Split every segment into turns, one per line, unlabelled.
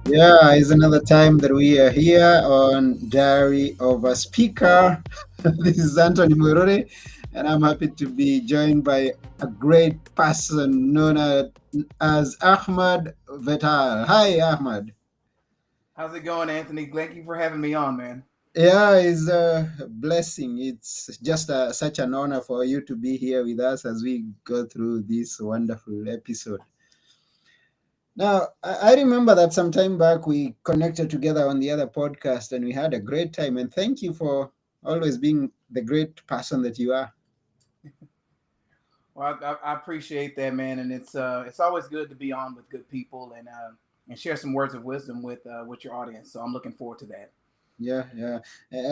Yeah, it's another time that we are here on Diary of a Speaker. This is Anthony Murore, and I'm happy to be joined by a great person known as Ahmad Vital. Hi, Ahmad.
How's it going, Anthony? Thank you for having me on, man.
Yeah, it's a blessing. It's just such an honor for you to be here with us as we go through this wonderful episode. Now, I remember that some time back we connected together on the other podcast and we had a great time. And thank you for always being the great person that you are.
Well, I appreciate that, man, and it's always good to be on with good people and share some words of wisdom with your audience. So I'm looking forward to that.
Yeah, yeah.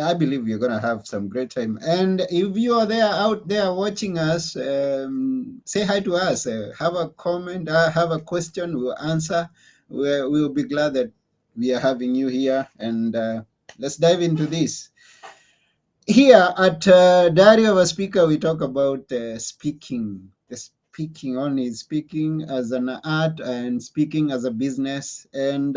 I believe we're going to have some great time. And if you are there out there watching us, say hi to us. Have a comment, have a question, we'll answer. We'll be glad that we are having you here. And let's dive into this. Here at Diary of a Speaker, we talk about speaking. The speaking only, speaking as an art and speaking as a business. And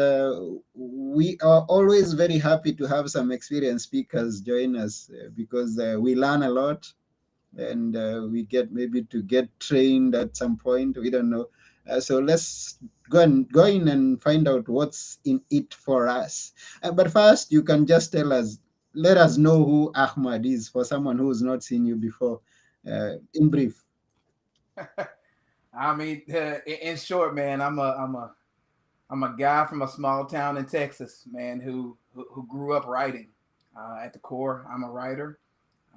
we are always very happy to have some experienced speakers join us because we learn a lot and we get maybe to get trained at some point. We don't know. So let's go in and find out what's in it for us. But first, you can just let us know who Ahmad is for someone who's not seen you before. In brief.
I mean, in short, man, I'm a guy from a small town in Texas, man, who grew up writing. At the core, I'm a writer.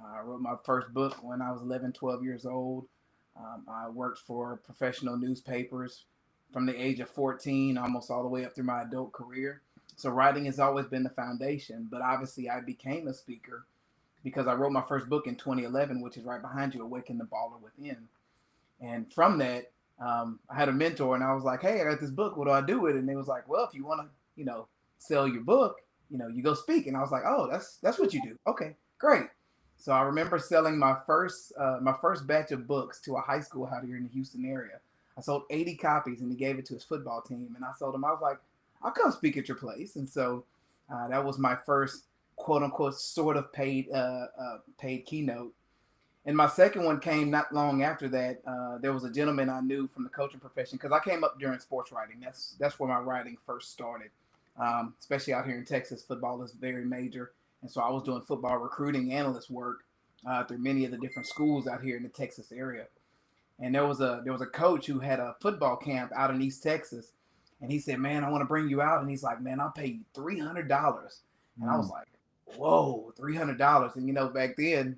I wrote my first book when I was 11, 12 years old. I worked for professional newspapers from the age of 14, almost all the way up through my adult career. So writing has always been the foundation, but obviously I became a speaker because I wrote my first book in 2011, which is right behind you, Awaken the Baller Within. And from that, I had a mentor, and I was like, "Hey, I got this book. What do I do with it?" And they was like, "Well, if you want to, sell your book, you go speak." And I was like, "Oh, that's what you do. Okay, great." So I remember selling my first batch of books to a high school out here in the Houston area. I sold 80 copies, and he gave it to his football team. And I told him, I was like, "I'll come speak at your place." And so that was my first quote unquote sort of paid keynote. And my second one came not long after that. There was a gentleman I knew from the coaching profession because I came up during sports writing. That's where my writing first started. Especially out here in Texas, football is very major, and so I was doing football recruiting analyst work through many of the different schools out here in the Texas area. And there was a coach who had a football camp out in East Texas, and he said, "Man, I want to bring you out." And he's like, "Man, I'll pay you $300." And I was
Mm.
like, "Whoa, $300!" And back then,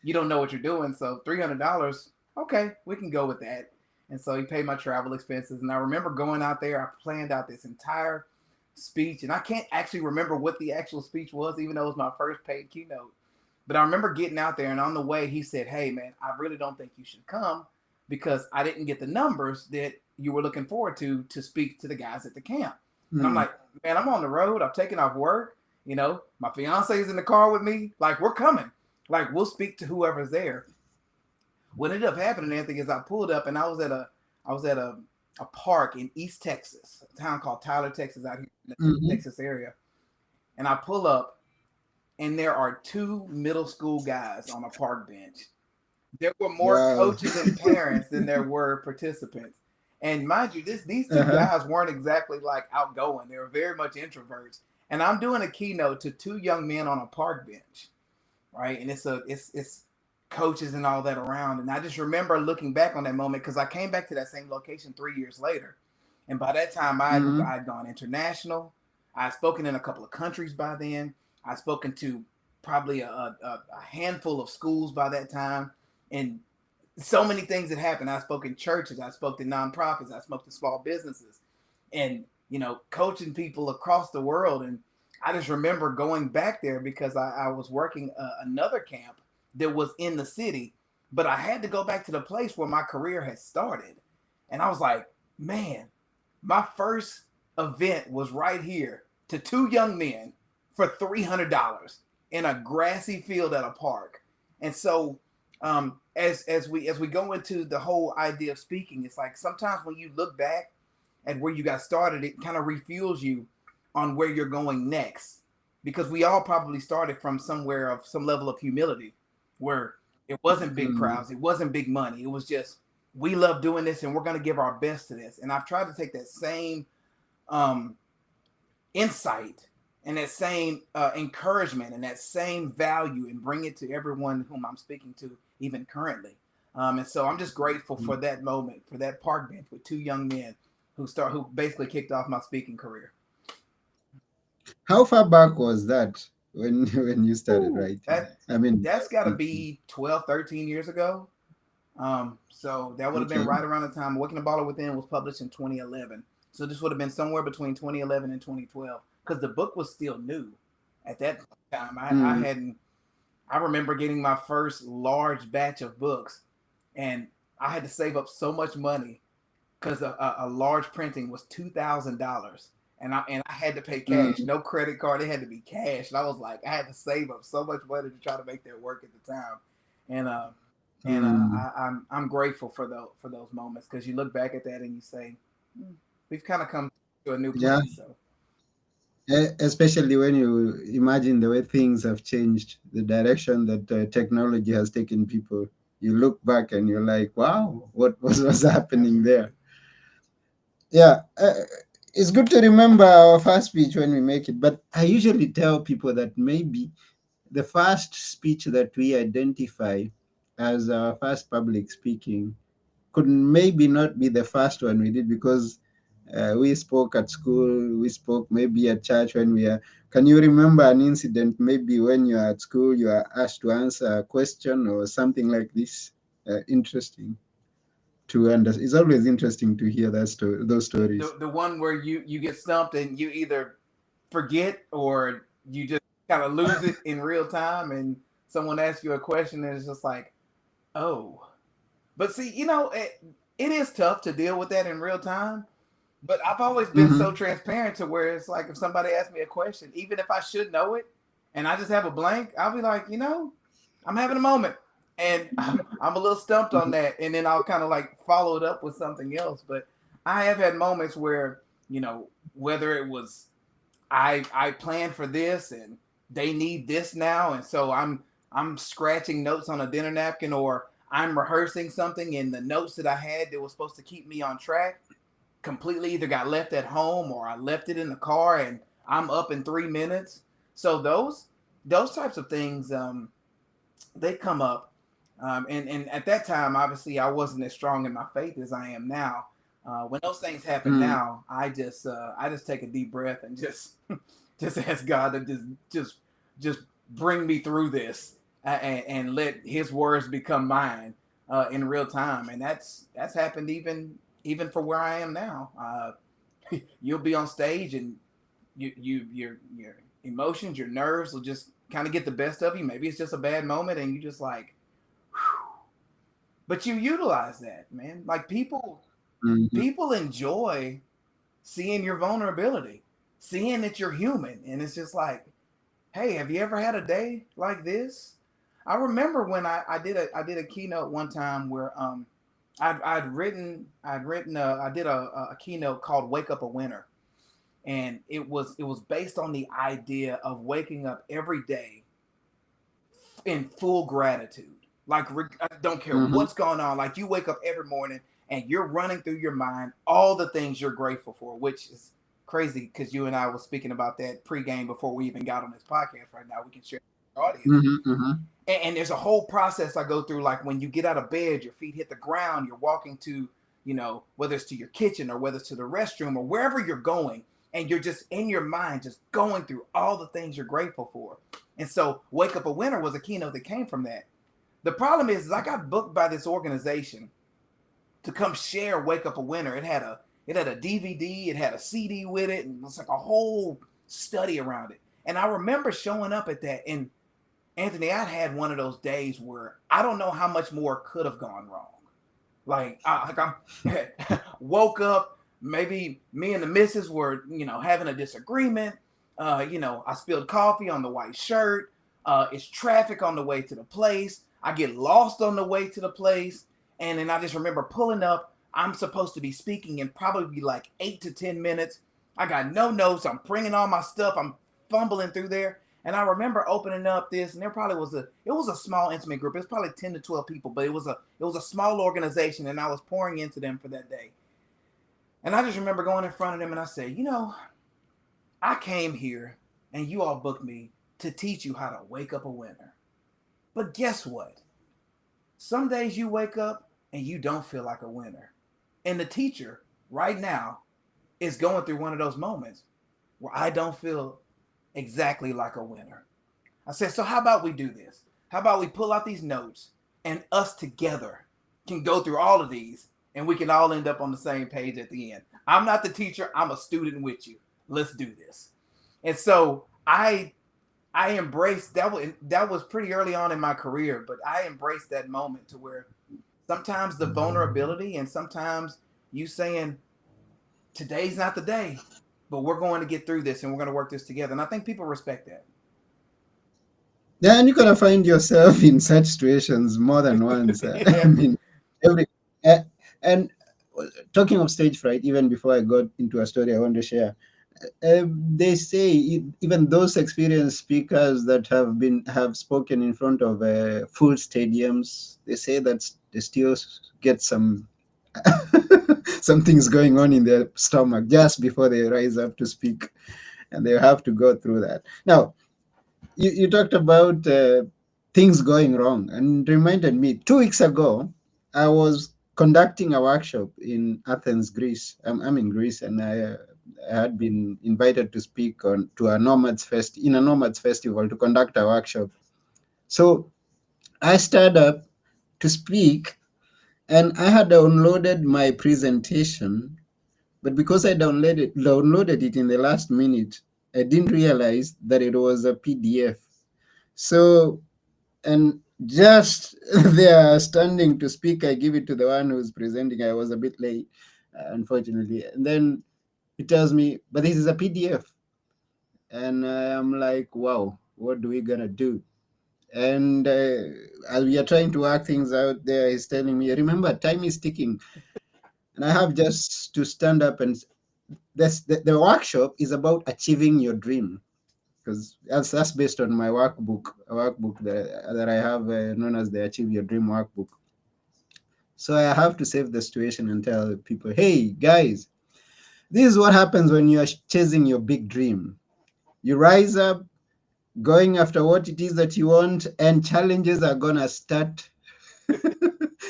you don't know what you're doing, so $300, okay, we can go with that. And so he paid my travel expenses, and I remember going out there. I planned out this entire speech, and I can't actually remember what the actual speech was, even though it was my first paid keynote. But I remember getting out there, and on the way, he said, "Hey, man, I really don't think you should come because I didn't get the numbers that you were looking forward to speak to the guys at the camp." And I'm
Mm.
like, "Man, I'm on the road. I'm taking off work. My fiance is in the car with me. Like, we're coming. Like, we'll speak to whoever's there." What ended up happening, Anthony, is I pulled up and I was at a park in East Texas, a town called Tyler, Texas, out here in the
Hmm.
Texas area. And I pull up, and there are two middle school guys on a park bench. There were more
Wow.
coaches and parents than there were participants. And mind you, these two
Uh-huh.
guys weren't exactly like outgoing. They were very much introverts. And I'm doing a keynote to two young men on a park bench, right? And it's coaches and all that around. And I just remember looking back on that moment because I came back to that same location 3 years later. And by that time,
Hmm.
I'd gone international. I had spoken in a couple of countries by then. I'd spoken to probably a handful of schools by that time. And so many things had happened. I spoke in churches. I spoke to nonprofits. I spoke to small businesses. And, coaching people across the world. And I just remember going back there because I was working another camp that was in the city, but I had to go back to the place where my career had started. And I was like, man, my first event was right here to two young men for $300 in a grassy field at a park. And so, as we go into the whole idea of speaking, it's like sometimes when you look back at where you got started, it kind of refuels you on where you're going next, because we all probably started from somewhere of some level of humility where it wasn't big
Mm,
crowds, it wasn't big money, it was just we love doing this and we're going to give our best to this. And I've tried to take that same um, insight and that same encouragement and that same value and bring it to everyone whom I'm speaking to, even currently. And so I'm just grateful
mm.
for that moment, for that park bench with two young men who basically kicked off my speaking career.
How far back was that when when you started
Ooh,
writing? I mean,
that's got to
speaking.
be 12, 13 years ago. So that would have been
Okay.
right around the time Waking the Baller Within was published in 2011. So this would have been somewhere between 2011 and 2012 because the book was still new at that time. I
Mm,
hadn't. I remember getting my first large batch of books, and I had to save up so much money because a large printing was $2,000, and I had to pay cash,
mm,
no credit card. It had to be cash, and I was like, I had to save up so much money to try to make that work at the time, and
mm.
I'm grateful for those moments because you look back at that and you say, we've kind of come to a new
Yeah,
place. So
especially when you imagine the way things have changed, the direction that technology has taken people. You look back and you're like, wow, what was happening there?
absolutely.
Yeah, it's good to remember our first speech when we make it. But I usually tell people that maybe the first speech that we identify as our first public speaking could maybe not be the first one we did because we spoke at school, we spoke maybe at church when we are. Can you remember an incident maybe when you are at school, you are asked to answer a question or something like this? Interesting to understand. It's always interesting to hear those stories.
The one where you get stumped and you either forget or you just kind of lose it in real time, and someone asks you a question and it's just like, oh. But see, it is tough to deal with that in real time. But I've always been so
Mm-hmm.
transparent to where it's like if somebody asks me a question, even if I should know it, and I just have a blank, I'll be like, I'm having a moment, and I'm a little stumped on that, and then I'll kind of like follow it up with something else. But I have had moments where whether it was I planned for this and they need this now, and so I'm scratching notes on a dinner napkin, or I'm rehearsing something, and the notes that I had that was supposed to keep me on track completely either got left at home or I left it in the car and I'm up in 3 minutes. So those types of things they come up. And at that time, obviously, I wasn't as strong in my faith as I am now. When those things happen
Mm.
now, I just take a deep breath and just just ask God to just bring me through this and let His words become mine in real time. And that's happened even for where I am now. You'll be on stage and your emotions, your nerves will just kind of get the best of you. Maybe it's just a bad moment and you just like, but you utilize that, man. Like
Mhm.
people enjoy seeing your vulnerability, seeing that you're human, and it's just like, hey, have you ever had a day like this? I remember when I did a keynote one time where I did a keynote called "Wake Up a Winner," and it was based on the idea of waking up every day in full gratitude. Like I don't care
Mhm.
what's going on. Like you wake up every morning and you're running through your mind all the things you're grateful for, which is crazy because you and I were speaking about that pregame before we even got on this podcast. Right now, we can share with our audience.
Mhm. Mhm.
And there's a whole process I go through. Like when you get out of bed, your feet hit the ground, you're walking to, whether it's to your kitchen or whether it's to the restroom or wherever you're going, and you're just in your mind, just going through all the things you're grateful for. And so, Wake Up a Winner was a keynote that came from that. The problem is I got booked by this organization to come share Wake Up a Winner. It had a DVD, it had a CD with it, and it was like a whole study around it. And I remember showing up at that, and Anthony, I had one of those days where I don't know how much more could have gone wrong. Like I woke up, maybe me and the missus were, having a disagreement. I spilled coffee on the white shirt. It's traffic on the way to the place. I get lost on the way to the place. And then I just remember pulling up. I'm supposed to be speaking in probably like 8 to 10 minutes. I got no notes. I'm bringing all my stuff. I'm fumbling through there. And I remember opening up this, and there probably was it was a small intimate group. It was probably 10 to 12 people, but it was a small organization, and I was pouring into them for that day. And I just remember going in front of them and I said, I came here and you all booked me to teach you how to wake up a winner. But guess what? Some days you wake up and you don't feel like a winner. And the teacher right now is going through one of those moments where I don't feel exactly like a winner. I said, so how about we do this? How about we pull out these notes and us together can go through all of these and we can all end up on the same page at the end. I'm not the teacher, I'm a student with you. Let's do this. And so I embraced that was pretty early on in my career, but I embraced that moment to where sometimes the vulnerability and sometimes you saying today's not the day, but we're going to get through this and we're going to work this together. And I think people respect that.
Yeah, and you're gonna find yourself in such situations more than once. I
Yeah.
mean, every uh, and talking of stage fright, even before I got into a story I want to share, they say even those experienced speakers that have spoken in front of full stadiums, they say that they still get some some things going on in their stomach just before they rise up to speak, and they have to go through that. Now, you talked about things going wrong and reminded me 2 weeks ago I was conducting a workshop in Athens, Greece. I'm in Greece, and I had been invited to speak on to a nomads festival to conduct a workshop. So I started up to speak, and I had downloaded my presentation, but because I downloaded it in the last minute, I didn't realize that it was a PDF. So, and just there standing to speak, I give it to the one who's presenting. I was a bit late, unfortunately. And then he tells me, but this is a PDF. And I'm like, wow, what do we gonna do? And as we are trying to work things out there, he's telling me, remember, time is ticking. And I have just to stand up and the workshop is about achieving your dream, because that's based on my workbook that I have, known as the Achieve Your Dream workbook. So I have to save the situation and tell people, hey guys, this is what happens when you are chasing your big dream. You rise up, going after what it is that you want, and challenges are gonna start.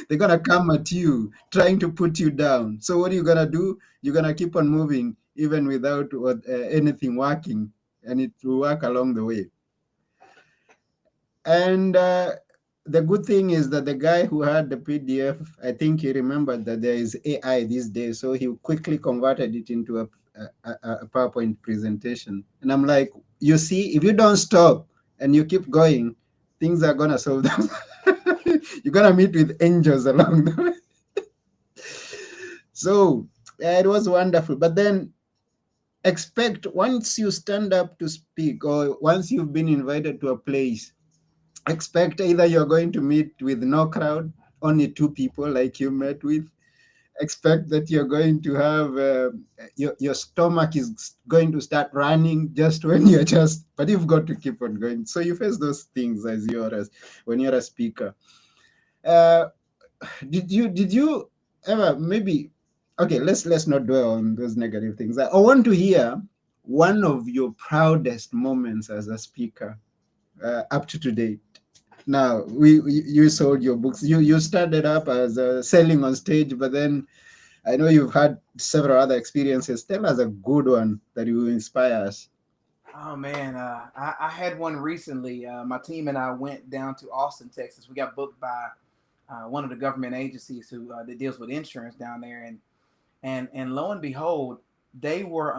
They're gonna come at you, trying to put you down. So what are you gonna do? You're gonna keep on moving, even without anything working, and it will work along the way. And the good thing is that the guy who had the PDF, I think he remembered that there is AI these days, so he quickly converted it into a PowerPoint presentation. And I'm like, you see, if you don't stop and you keep going, things are gonna solve them. You're gonna meet with angels along the way. So it was wonderful. But then expect, once you stand up to speak or once you've been invited to a place, expect either you're going to meet with no crowd, only two people like you met with. Expect that you're going to have your stomach is going to start running just when you're just, but you've got to keep on going. So you face those things when you're a speaker. uh, did you ever, maybe, okay, let's not dwell on those negative things. I want to hear one of your proudest moments as a speaker, up to today. Now, you sold your books. You started up as selling on stage, but then I know you've had several other experiences. Tell us a good one that will inspire us.
Oh man, I had one recently. My team and I went down to Austin, Texas. We got booked by one of the government agencies who that deals with insurance down there, and lo and behold, they were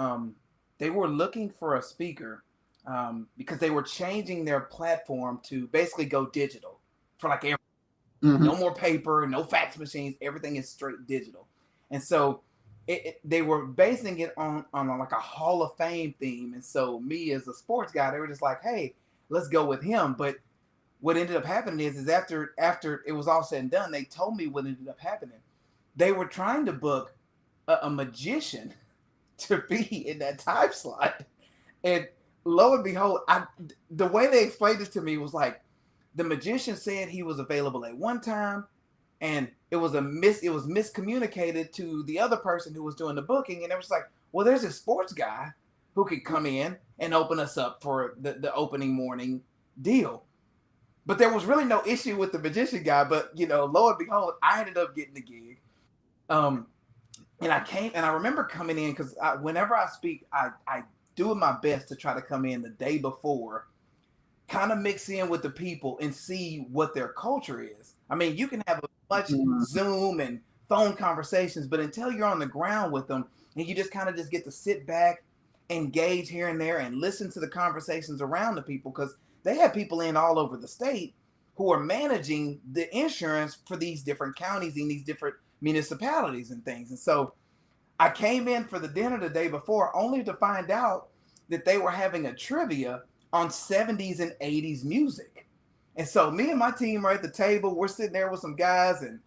they were looking for a speaker because they were changing their platform to basically go digital for like
Hmm.
no more paper, no fax machines. Everything is straight digital. And so they were basing it on like a Hall of Fame theme. And so me as a sports guy, they were just like, hey, let's go with him. But what ended up happening is after it was all said and done, they told me what ended up happening. They were trying to book a magician to be in that time slot. And lo and behold, the way they explained it to me was like the magician said he was available at one time, and it was miscommunicated to the other person who was doing the booking, and it was like, well, there's a sports guy who could come in and open us up for the opening morning deal. But there was really no issue with the magician guy. But lo and behold, I ended up getting the gig. Um, and I remember coming in because whenever I speak, I do my best to try to come in the day before, kind of mix in with the people and see what their culture is. I mean, you can have a much Zoom and phone conversations, but until you're on the ground with them and you just kind of just get to sit back, engage here and there, and listen to the conversations around the people, because they have people in all over the state who are managing the insurance for these different counties and these different municipalities and things. And so I came in for the dinner the day before only to find out that they were having a trivia on 70s and 80s music. And so me and my team are at the table. We're sitting there with some guys, and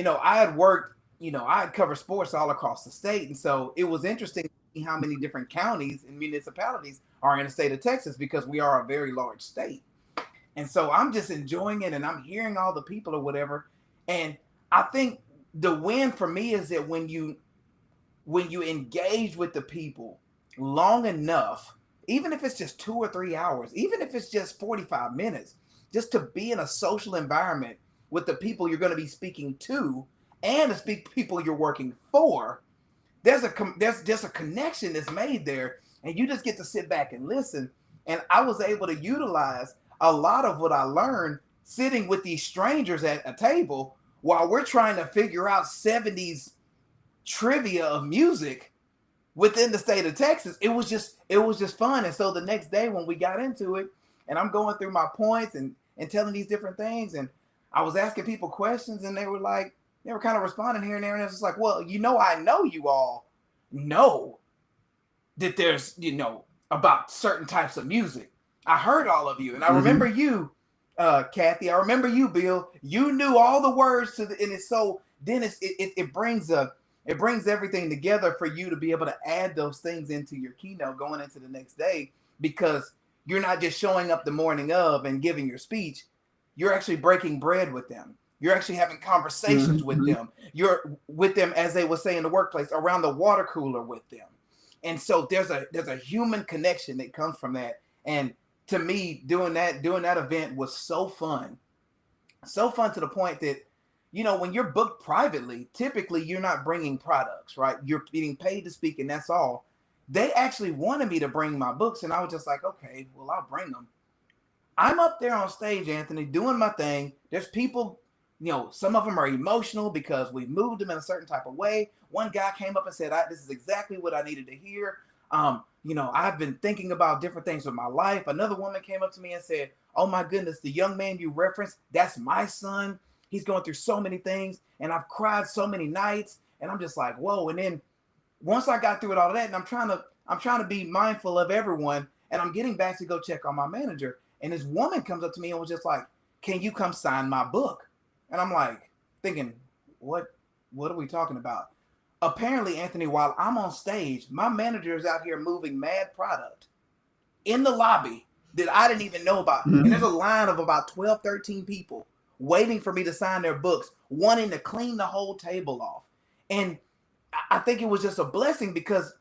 I had worked, I had covered sports all across the state. And so it was interesting to see how many different counties and municipalities are in the state of Texas, because we are a very large state. And so I'm just enjoying it, and I'm hearing all the people or whatever. And I think the win for me is that when you engage with the people long enough, even if it's just 2 or 3 hours, even if it's just 45 minutes, just to be in a social environment with the people you're going to be speaking to and the people you're working for, there's just a connection that's made there, and you just get to sit back and listen. And I was able to utilize a lot of what I learned sitting with these strangers at a table while we're trying to figure out 70s trivia of music within the state of Texas. It was just fun. And so the next day when we got into it, and I'm going through my points and telling these different things, and I was asking people questions, and they were kind of responding here and there, and it's just like, well, I know you all know that there's about certain types of music. I heard all of you, and I remember you, Kathy. I remember you, Bill. You knew all the words to and it's so. Then it brings everything together for you to be able to add those things into your keynote going into the next day, because you're not just showing up the morning of and giving your speech. You're actually breaking bread with them. You're actually having conversations with them. You're with them, as they would say in the workplace, around the water cooler with them. And so there's a human connection that comes from that. And to me, doing that event was so fun to the point that, when you're booked privately, typically you're not bringing products, right? You're getting paid to speak, and that's all. They actually wanted me to bring my books, and I was just like, okay, well, I'll bring them. I'm up there on stage, Anthony, doing my thing. There's people, some of them are emotional because we moved them in a certain type of way. One guy came up and said, this is exactly what I needed to hear. I've been thinking about different things with my life. Another woman came up to me and said, oh my goodness, the young man you referenced, that's my son. He's going through so many things, and I've cried so many nights. And I'm just like, whoa. And then once I got through with all of that, and I'm trying to be mindful of everyone, and I'm getting back to go check on my manager. And this woman comes up to me and was just like, can you come sign my book? And I'm like thinking, what are we talking about? Apparently, Anthony, while I'm on stage, my manager is out here moving mad product in the lobby that I didn't even know about. And there's a line of about 12, 13 people waiting for me to sign their books, wanting to clean the whole table off. And I think it was just a blessing, because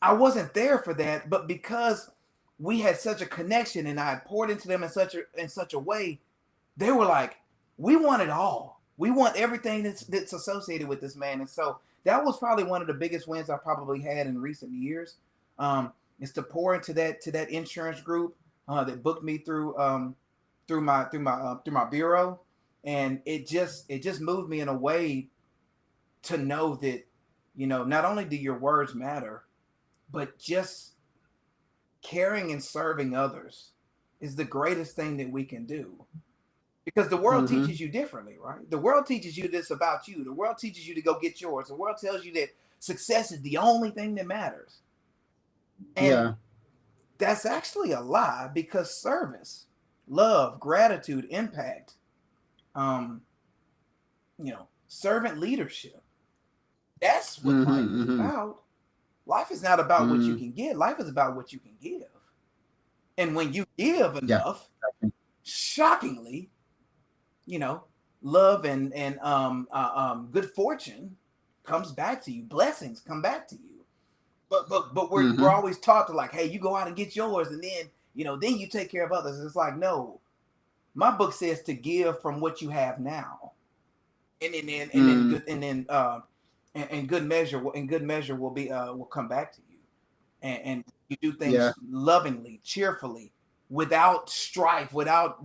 I wasn't there for that, but because we had such a connection and I had poured into them in such a way, they were like, we want it all. We want everything that's associated with this man. And so that was probably one of the biggest wins I probably had in recent years, is to pour into that insurance group that booked me through my bureau. And it just moved me in a way to know that, not only do your words matter, but just caring and serving others is the greatest thing that we can do. Because the world teaches you differently, right? The world teaches you this about you. The world teaches you to go get yours. The world tells you that success is the only thing that matters. And that's actually a lie, because service, love, gratitude, impact, servant leadership, that's what life is about. Life is not about what you
Mm,
can get. Life is about what you can give. And when you give
yeah.
enough, shockingly, you know, love and good fortune comes back to you. Blessings come back to you. But we're
Mm-hmm.
always taught to like, hey, you go out and get yours, and then then you take care of others. It's like, no, my book says to give from what you have now, and then
Mm,
good and good measure will be will come back to you, and you do
yeah.
things lovingly, cheerfully, without strife, without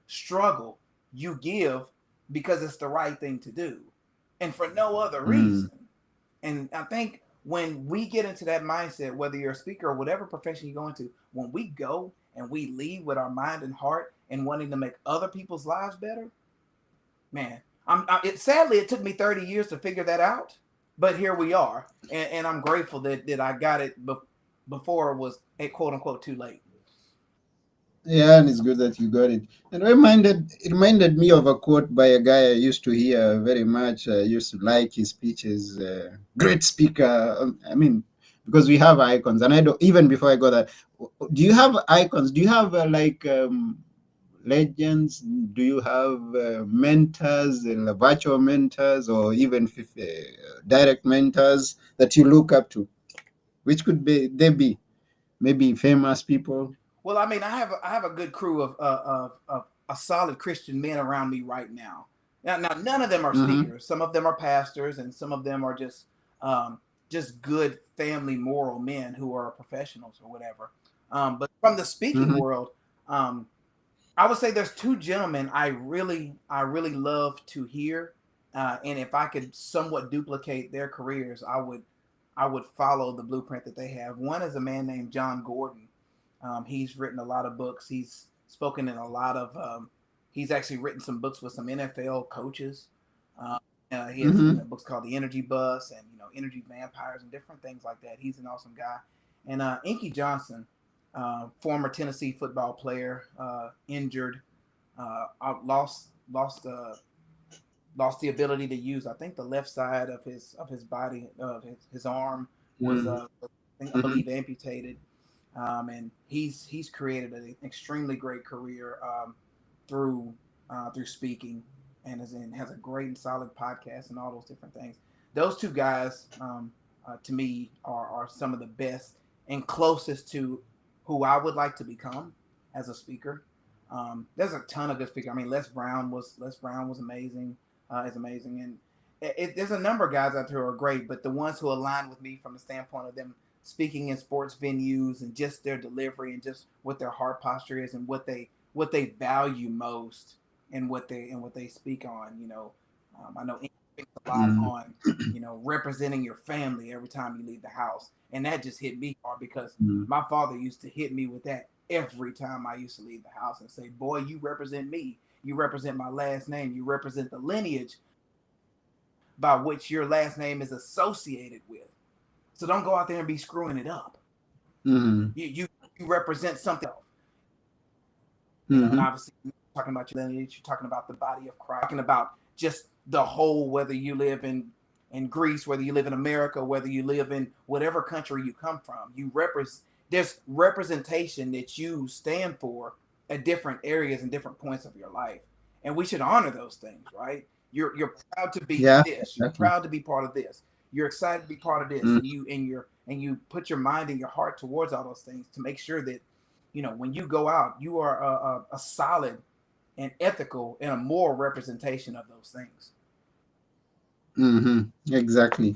struggle. You give because it's the right thing to do, and for no other
Mm,
reason. And I think when we get into that mindset, whether you're a speaker or whatever profession you go into, when we go and we lead with our mind and heart and wanting to make other people's lives better, man, sadly it took me 30 years to figure that out, but here we are, and I'm grateful that I got it before it was a quote unquote too late.
yeah, and it's good that you got it. And it reminded me of a quote by a guy I used to hear very much. I used to like his speeches. Great speaker. I mean, because we have icons, and I don't even before I got that. Do you have icons? Do you have legends? Do you have mentors, virtual mentors, or even direct mentors that you look up to? Which could be they be? Maybe famous people.
Well, I mean, I have a good crew of a solid Christian men around me right now. Now, none of them are
Mm-hmm.
speakers. Some of them are pastors, and some of them are just good family moral men who are professionals or whatever. But from the speaking
Mm-hmm.
world, um, I would say there's two gentlemen I really love to hear, and if I could somewhat duplicate their careers, I would follow the blueprint that they have. One is a man named John Gordon. He's written a lot of books. He's spoken in a lot of. He's actually written some books with some NFL coaches. Uh, he has
Mm-hmm.
books called The Energy Bus and Energy Vampires and different things like that. He's an awesome guy. And Inky Johnson, former Tennessee football player, injured, lost the ability to use. I think the left side of his body, of his arm was, I
Mm-hmm.
believe, amputated. And he's created an extremely great career through through speaking, and has a great and solid podcast and all those different things. Those two guys, to me, are some of the best and closest to who I would like to become as a speaker. There's a ton of good speakers. I mean, Les Brown was amazing. Is amazing, and there's a number of guys out there who are great, but the ones who align with me from the standpoint of them speaking in sports venues and just their delivery and just what their heart posture is and what they value most and what they speak on. I know Ink speaks a lot
Mm-hmm.
on representing your family every time you leave the house, and that just hit me hard because my father used to hit me with that every time I used to leave the house and say, "Boy, you represent me. You represent my last name. You represent the lineage by which your last name is associated with. So don't go out there and be screwing it up.
Mm-hmm.
You represent something else. And
Mm-hmm.
obviously you're talking about your lineage, you're talking about the body of Christ, talking about just the whole, whether you live in Greece, whether you live in America, whether you live in whatever country you come from. There's representation that you stand for at different areas and different points of your life. And we should honor those things, right? You're proud to be
Yeah,
this. You're
exactly.
proud to be part of this. You're excited to be part of this,
Mm,
and you put your mind and your heart towards all those things to make sure that when you go out, you are a solid and ethical and a moral representation of those things.
mm-hmm. Exactly.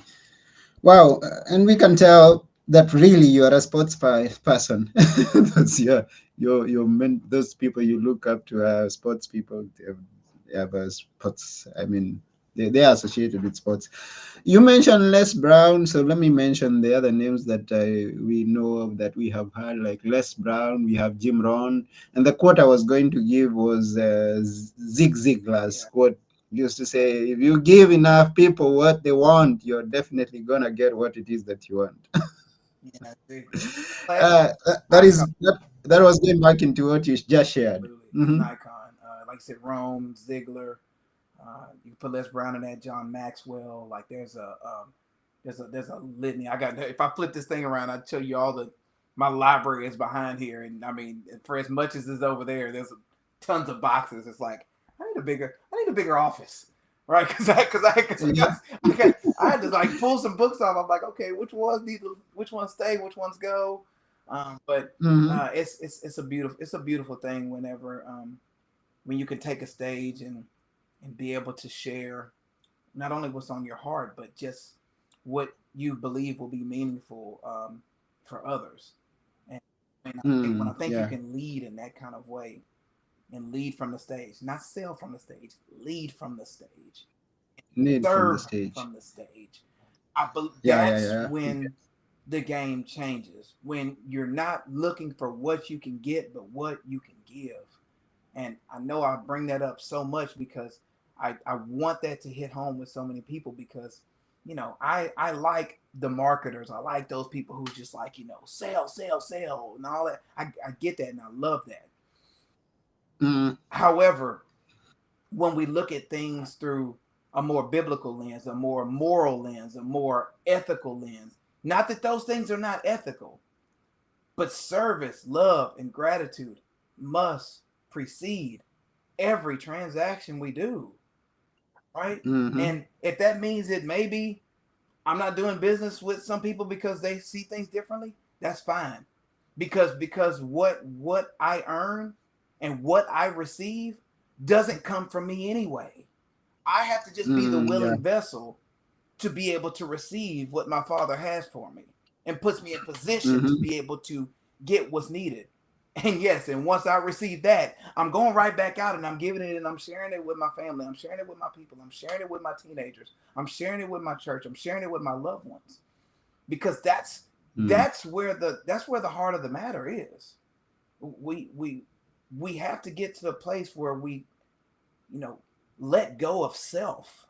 Wow, and we can tell that really you are a sports person. That's those people you look up to are sports people. They have a sports. I mean, they are associated with sports. You mentioned Les Brown, so let me mention the other names that we know of that we have heard, like Les Brown. We have Jim Rohn, and the quote I was going to give was Zig Ziglar's
Yeah,
quote. He used to say, "If you give enough people what they want, you're definitely gonna get what it is that you want."
yeah. Classic
That
icon.
is that was going back into what you just shared.
Absolutely, he's an
Hmm.
icon. Like I said, Rome, Ziegler. You can put Les Brown in that. John Maxwell. Like there's a litany. I got, if I flip this thing around, I'd show you all the, my library is behind here, and I mean, for as much as is over there, there's tons of boxes. It's like I need a bigger office, right?
Yeah.
I had to like pull some books off. I'm like, okay, which ones stay, which ones go. But
Hmm.
it's a beautiful thing whenever when you can take a stage and be able to share not only what's on your heart, but just what you believe will be meaningful for others. And, and when I think you
Yeah.
can lead in that kind of way and lead from the stage, not sell from the stage, lead from the stage,
Need from the
serve
stage.
from the stage.
Yeah, yeah,
That's
yeah.
when the game changes. When you're not looking for what you can get, but what you can give. And I know I bring that up so much because I want that to hit home with so many people because, I like the marketers. I like those people who just like, sell, sell, sell and all that. I get that and I love that.
Mm,
However, when we look at things through a more biblical lens, a more moral lens, a more ethical lens, not that those things are not ethical, but service, love, and gratitude must precede every transaction we do, right?
mm-hmm.
And if that means that maybe I'm not doing business with some people because they see things differently, that's fine. Because what I earn and what I receive doesn't come from me anyway. I have to just be the
Yeah.
willing vessel to be able to receive what my father has for me and puts me in position to
Mm-hmm.
be able to get what's needed. And yes, and once I receive that, I'm going right back out and I'm giving it and I'm sharing it with my family. I'm sharing it with my people. I'm sharing it with my teenagers. I'm sharing it with my church. I'm sharing it with my loved ones. Because
Mm,
that's where the heart of the matter is. We we we have to get to the place where we, you know, let go of self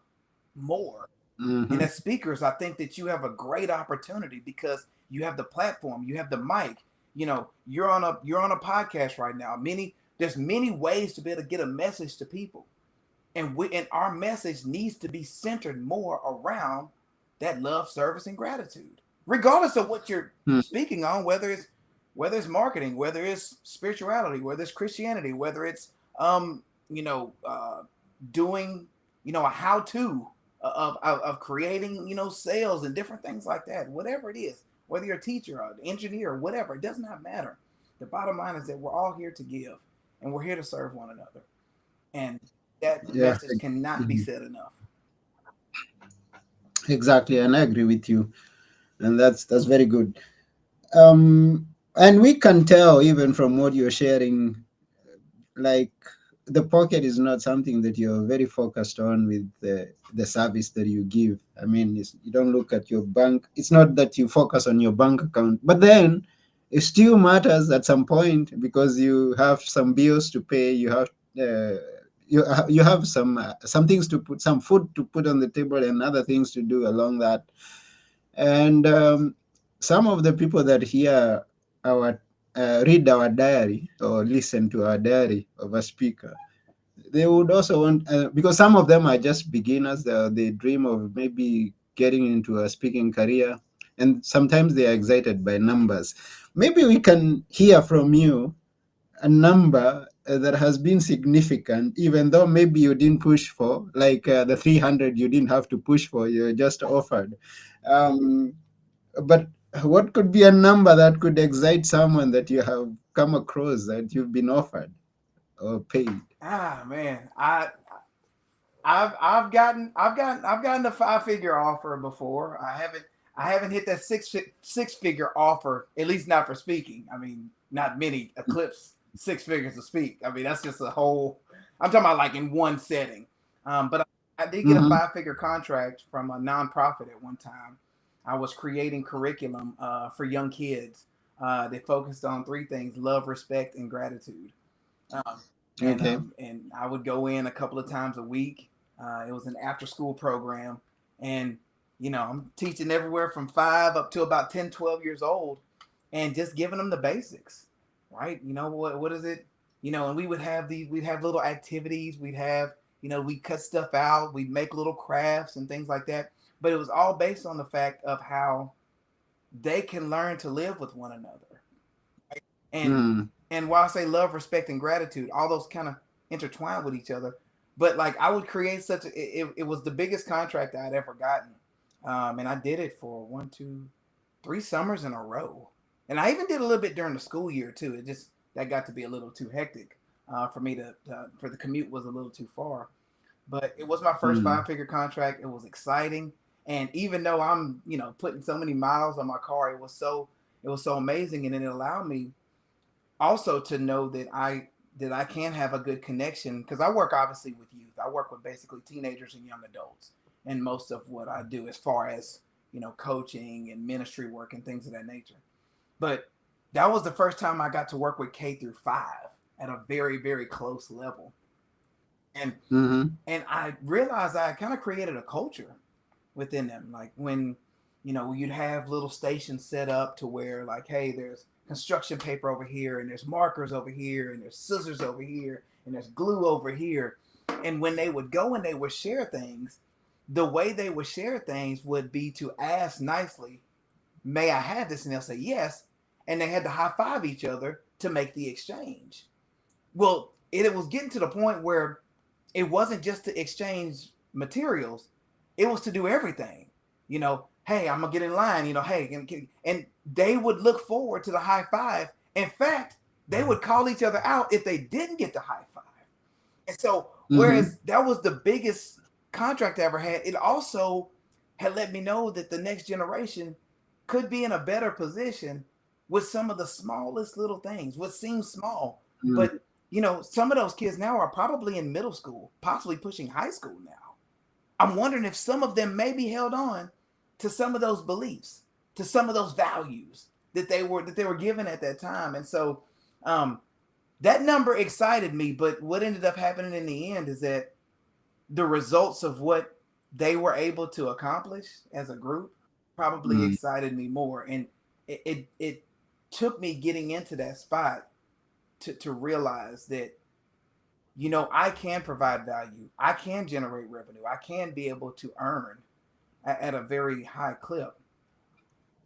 more. And
mm-hmm.
as speakers, I think that you have a great opportunity because you have the platform, you have the mic. You're on a podcast right now. There's many ways to be able to get a message to people, and our message needs to be centered more around that love, service, and gratitude, regardless of what you're
Mm,
speaking on. Whether it's marketing, whether it's spirituality, whether it's Christianity, whether it's um you know doing a how to of creating sales and different things like that. Whatever it is, whether you're a teacher or an engineer or whatever, it does not matter. The bottom line is that we're all here to give and we're here to serve one another, and that
yeah.
message cannot be
Mhm.
said enough.
Exactly, and I agree with you, and that's very good. And we can tell even from what you're sharing, like the pocket is not something that you're very focused on with the service that you give. I mean, you don't look at your bank. It's not that you focus on your bank account, but then it still matters at some point because you have some bills to pay. You have you have some things to put, some food to put on the table, and other things to do along that. And some of the people that hear our read our diary or listen to our diary of a speaker, they would also want, because some of them are just beginners. They dream of maybe getting into a speaking career, and sometimes they are excited by numbers. Maybe we can hear from you a number that has been significant, even though maybe you didn't push for, like the 300 you didn't have to push for, you just offered. Um, but what could be a number that could excite someone that you have come across, that you've been offered or paid?
Ah man, I've gotten a five-figure offer before. I haven't hit that six-figure offer, at least not for speaking. I mean, not many eclipse six figures to speak. I mean, that's just a whole. I'm talking about like in one setting. But I did get a
Mm-hmm.
five-figure contract from a nonprofit at one time. I was creating curriculum for young kids. They focused on three things: love, respect, and gratitude. Um, and
Okay.
um, and I would go in a couple of times a week. It was an after school program, and I'm teaching everywhere from 5 up to about 10, 12 years old, and just giving them the basics, right? What is it? And we'd have little activities. We'd cut stuff out. We'd make little crafts and things like that. but it was all based on the fact of how they can learn to live with one another. Right?
Mm.
And while I say love, respect, and gratitude, all those kind of intertwine with each other. But like I would create such a, it was the biggest contract I'd ever gotten, and I did it for one, two, 3 summers in a row, and I even did a little bit during the school year too. It just that got to be a little too hectic for me to for the commute was a little too far. But it was my first
Mm.
5 figure contract. It was exciting, and even though I'm putting so many miles on my car, it was so amazing, and it allowed me also to know that I can have a good connection because I work obviously with youth. I work with basically teenagers and young adults, and most of what I do as far as coaching and ministry work and things of that nature. But that was the first time I got to work with K through 5 at a very very close level, and
Mm-hmm.
I realized I kind of created a culture within them. Like when, you'd have little stations set up to where like, hey, there's construction paper over here, and there's markers over here, and there's scissors over here, and there's glue over here. And when they would go and they would share things, the way they would share things would be to ask nicely, may I have this? And they'll say yes. And they had to high five each other to make the exchange. Well, it was getting to the point where it wasn't just to exchange materials, it was to do everything. Hey, I'm gonna get in line. Hey, and they would look forward to the high five. In fact, they would call each other out if they didn't get the high five. And so,
Mm-hmm.
whereas that was the biggest contract I ever had, it also had let me know that the next generation could be in a better position with some of the smallest little things, what seems small.
Mm.
But, some of those kids now are probably in middle school, possibly pushing high school now. I'm wondering if some of them maybe held on to some of those beliefs, to some of those values that they were given at that time. And so, um, that number excited me, but what ended up happening in the end is that the results of what they were able to accomplish as a group probably
Mm.
excited me more. And it took me getting into that spot to realize that, I can provide value. I can generate revenue. I can be able to earn at a very high clip.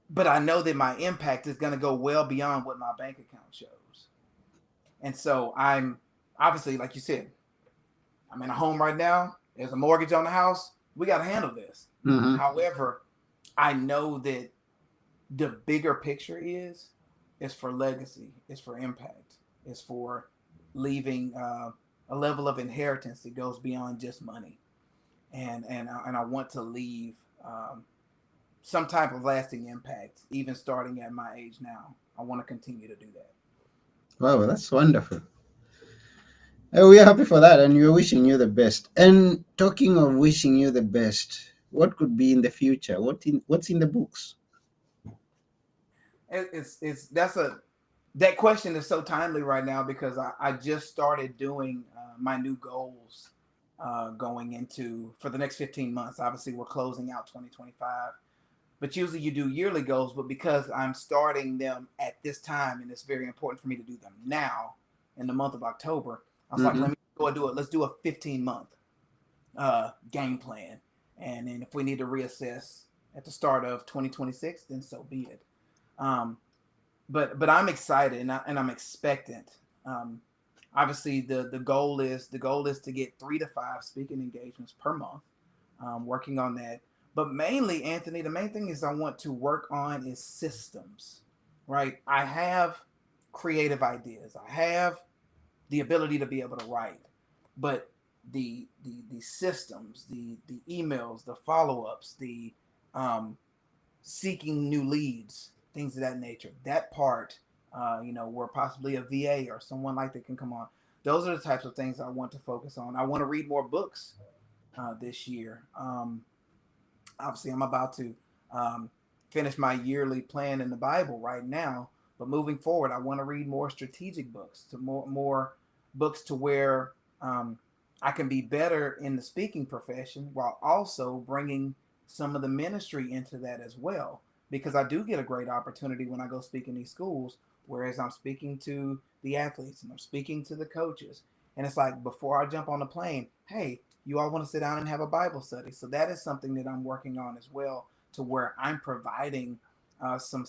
But I know that my impact is going to go well beyond what my bank account shows. And so I'm obviously, like you said, I'm in a home right now. There's a mortgage on the house. We got to handle this.
Mm-hmm.
However, I know that the bigger picture is for legacy, is for impact, is for leaving a level of inheritance that goes beyond just money, and I want to leave some type of lasting impact, even starting at my age now. I want to continue to do that.
Wow, that's wonderful. We are happy for that, and we're wishing you the best. And talking of wishing you the best, what could be in the future? What's in the books?
It's that question is so timely right now because I just started doing my new goals going into for the next 15 months. Obviously, we're closing out 2025, but usually you do yearly goals. But because I'm starting them at this time, and it's very important for me to do them now in the month of October, I was like,
Mm-hmm.
let me go and do it. Let's do a 15-month game plan, and then if we need to reassess at the start of 2026, then so be it. Um, but I'm excited and I'm expectant. Um, Obviously, the goal is to get 3 to 5 speaking engagements per month. Working on that, but mainly, Anthony, the main thing is I want to work on is systems. Right, I have creative ideas. I have the ability to be able to write, but the systems, the emails, the follow ups, the um, seeking new leads, things of that nature. That part, where possibly a VA or someone like that can come on. Those are the types of things I want to focus on. I want to read more books this year. Obviously, I'm about to um, finish my yearly plan in the Bible right now. But moving forward, I want to read more strategic books, to more books to where I can be better in the speaking profession while also bringing some of the ministry into that as well. Because I do get a great opportunity when I go speak in these schools, whereas I'm speaking to the athletes and I'm speaking to the coaches. And it's like, before I jump on the plane, hey, you all want to sit down and have a Bible study. So that is something that I'm working on as well, to where I'm providing some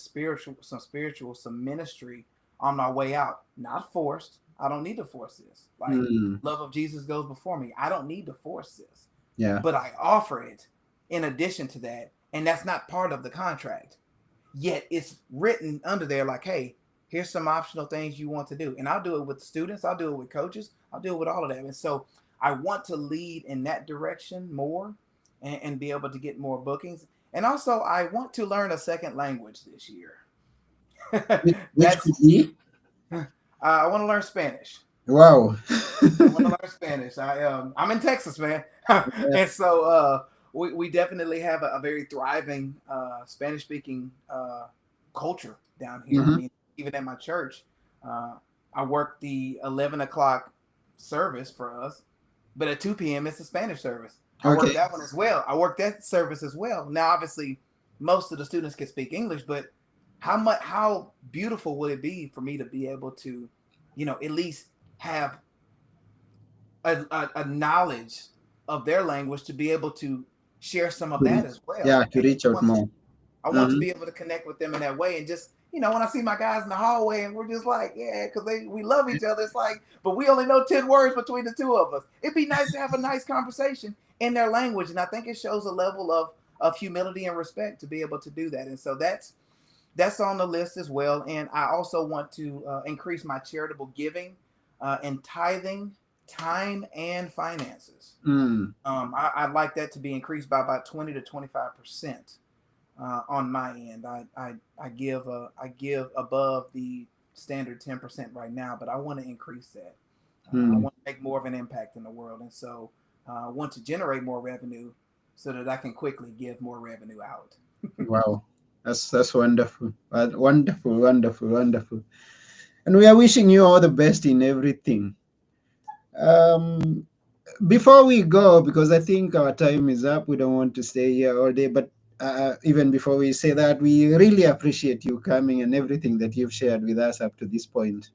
ministry on my way out. Not forced. I don't need to force this. Like,
Mm.
love of Jesus goes before me. I don't need to force this,
Yeah.
but I offer it in addition to that. And that's not part of the contract. Yet it's written under there like, hey, here's some optional things you want to do. And I'll do it with the students. I'll do it with coaches. I'll do it with all of them. And so I want to lead in that direction more, and be able to get more bookings. And also, I want to learn a second language this year.
Which
That's
could be?
I want to learn Spanish.
Wow.
I want to learn Spanish. I'm in Texas, man, and so we definitely have a very thriving Spanish speaking culture down here. I
Mm-hmm.
mean, even at my church, uh, I work the 11 o'clock service for us, but at 2 p.m. it's a Spanish service. I work
Okay.
that one as well. I work that service as well. Now, obviously, most of the students can speak English, but how beautiful would it be for me to be able to, at least have a knowledge of their language, to be able to share some of
To
that
reach,
as well.
yeah, to reach out more.
I want to
Mm-hmm.
be able to connect with them in that way, and just, when I see my guys in the hallway and we're just like, yeah, because we love each other. It's like, but we only know 10 words between the two of us. It'd be nice to have a nice conversation in their language, and I think it shows a level of humility and respect to be able to do that. And so that's on the list as well. And I also want to increase my charitable giving and tithing, time, and finances.
Mm.
I'd like that to be increased by about 20 to 25% on my end. I give above the standard 10% right now, but I want to increase that. I
Mm.
want to make more of an impact in the world, and so I want to generate more revenue so that I can quickly give more revenue out.
Wow. That's wonderful. Wonderful, wonderful, wonderful. And we are wishing you all the best in everything. Um, Before we go, because I think our time is up, we don't want to stay here all day, but even before we say that, we really appreciate you coming and everything that you've shared with us up to this point.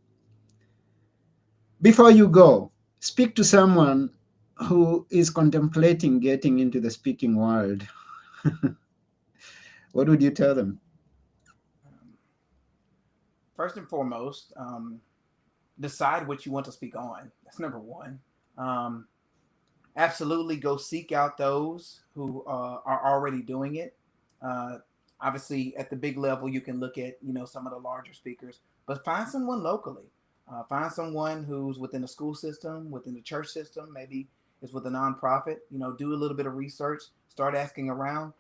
Before you go, speak to someone who is contemplating getting into the speaking world. What would you tell them?
Um, First and foremost, decide what you want to speak on. That's number one. Um, Absolutely go seek out those who are already doing it. Uh, Obviously, at the big level, you can look at some of the larger speakers, but find someone locally. Find someone who's within the school system, within the church system, maybe is with a nonprofit. Do a little bit of research, start asking around,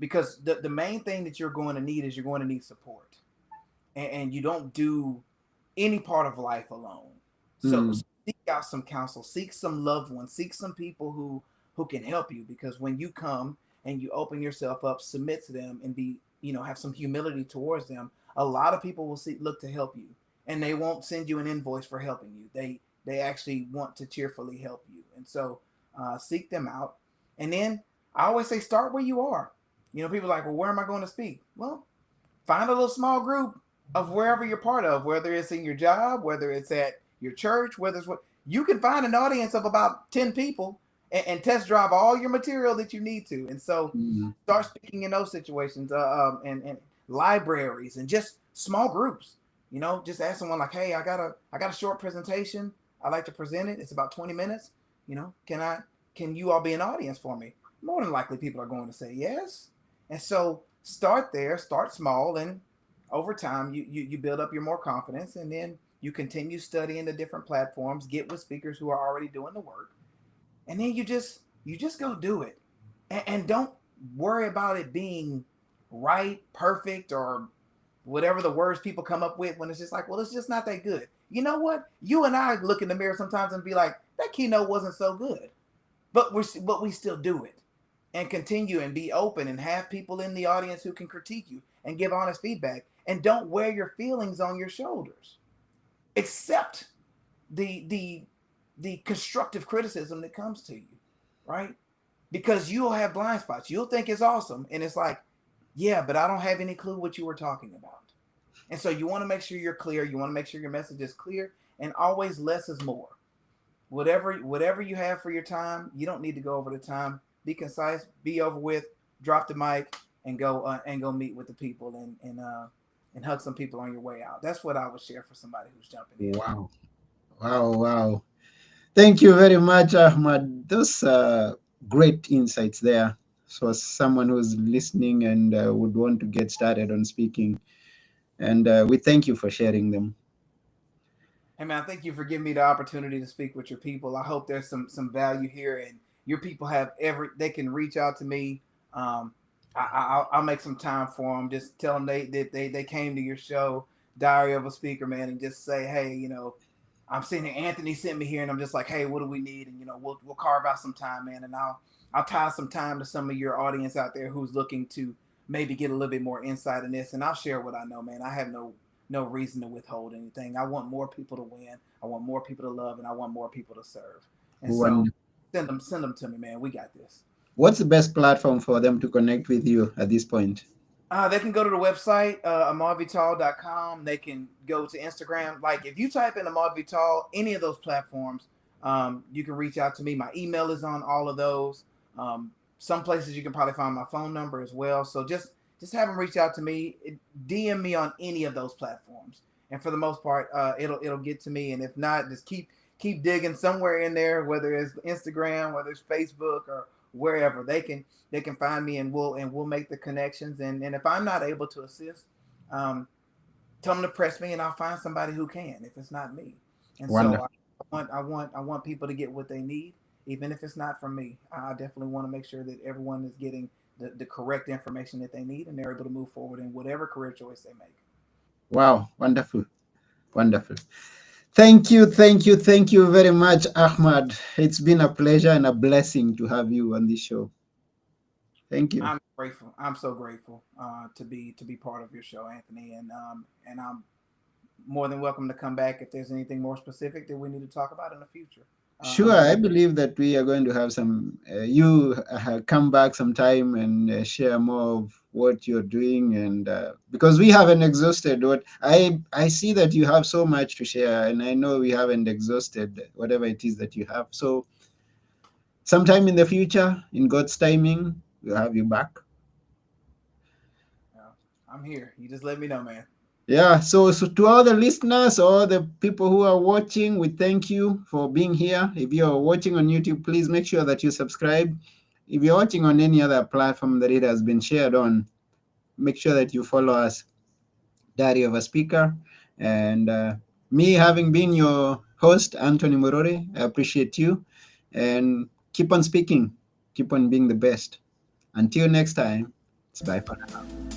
because the main thing that you're going to need is you're going to need support, and you don't do any part of life alone. So
Hmm.
seek out some counsel, seek some loved ones, seek some people who can help you, because when you come and you open yourself up, submit to them, and be have some humility towards them, a lot of people will look to help you, and they won't send you an invoice for helping you. They actually want to cheerfully help you, and so seek them out. And then I always say, start where you are. People are like, well, where am I going to speak? Well, find a little small group of wherever you're part of, whether it's in your job, whether it's at your church, whether it's what you can find an audience of about 10 people, and test drive all your material that you need to. And so
Hmm.
start speaking in those situations, and libraries, and just small groups. Just ask someone like, hey, I got a short presentation. I like to present it. It's about 20 minutes. Can you all be an audience for me? More than likely people are going to say yes. And so start there, start small, and over time you build up your more confidence, and then you continue studying the different platforms, get with speakers who are already doing the work, and then you just go do it, and don't worry about it being right, perfect, or whatever the words people come up with, when it's just like, well, it's just not that good. You know what? You and I look in the mirror sometimes and be like, that keynote wasn't so good, but we still do it, and continue and be open, and have people in the audience who can critique you and give honest feedback, and don't wear your feelings on your shoulders. Accept the constructive criticism that comes to you, right? Because you'll have blind spots. You'll think it's awesome, and it's like, yeah, but I don't have any clue what you were talking about. And so you want to make sure you're clear. You want to make sure your message is clear, and always less is more. whatever you have for your time, you don't need to go over the time. Be concise, be over with, drop the mic, and go meet with the people and hug some people on your way out. That's what I would share for somebody who's jumping in.
Wow. Wow. Wow. Thank you very much, Ahmad. Those great insights there. So, someone who's listening and would want to get started on speaking, and we thank you for sharing them.
Hey man, thank you for giving me the opportunity to speak with your people. I hope there's some value here, and your people have they can reach out to me. I'll make some time for them. Just tell them they came to your show, Diary of a Speaker, man, and just say, hey, I'm sitting here. Anthony sent me here, and I'm just like, hey, what do we need? And we'll carve out some time, man, and I'll tie some time to some of your audience out there who's looking to maybe get a little bit more insight in this, and I'll share what I know, man. I have no reason to withhold anything. I want more people to win. I want more people to love, and I want more people to serve. And so
Wonderful.
send them to me, man. We got this.
What's the best platform for them to connect with you at this point?
They can go to the website, ahmardvital.com. They can go to Instagram. Like if you type in Ahmard Vital, any of those platforms, you can reach out to me. My email is on all of those. Some places you can probably find my phone number as well. So just have them reach out to me. DM me on any of those platforms, and for the most part, it'll get to me. And if not, just keep digging somewhere in there, whether it's Instagram, whether it's Facebook, or wherever they can find me, and we'll make the connections. And if I'm not able to assist, tell them to press me, and I'll find somebody who can. If it's not me, and so
Wonderful.
I want people to get what they need, even if it's not from me. I definitely want to make sure that everyone is getting the correct information that they need, and they're able to move forward in whatever career choice they make.
Wow. Wonderful. Wonderful. Thank you. Thank you. Thank you very much, Ahmad. It's been a pleasure and a blessing to have you on this show. Thank you.
I'm grateful. I'm so grateful to be part of your show, Anthony, and I'm more than welcome to come back if there's anything more specific that we need to talk about in the future.
Sure,
I'm
I
always
believe that we are going to have some. You come back sometime and share more of what you're doing, and because we haven't exhausted what I see that you have so much to share, and I know we haven't exhausted whatever it is that you have. So, sometime in the future, in God's timing, we'll have you back.
uh, I'm here. You just let me know, man.
Yeah, so to all the listeners, all the people who are watching, we thank you for being here. If you're watching on YouTube, please make sure that you subscribe. If you're watching on any other platform that it has been shared on, make sure that you follow us, Diary of a Speaker. And me having been your host, Anthony Morori, I appreciate you. And keep on speaking, keep on being the best. Until next time, it's bye for now.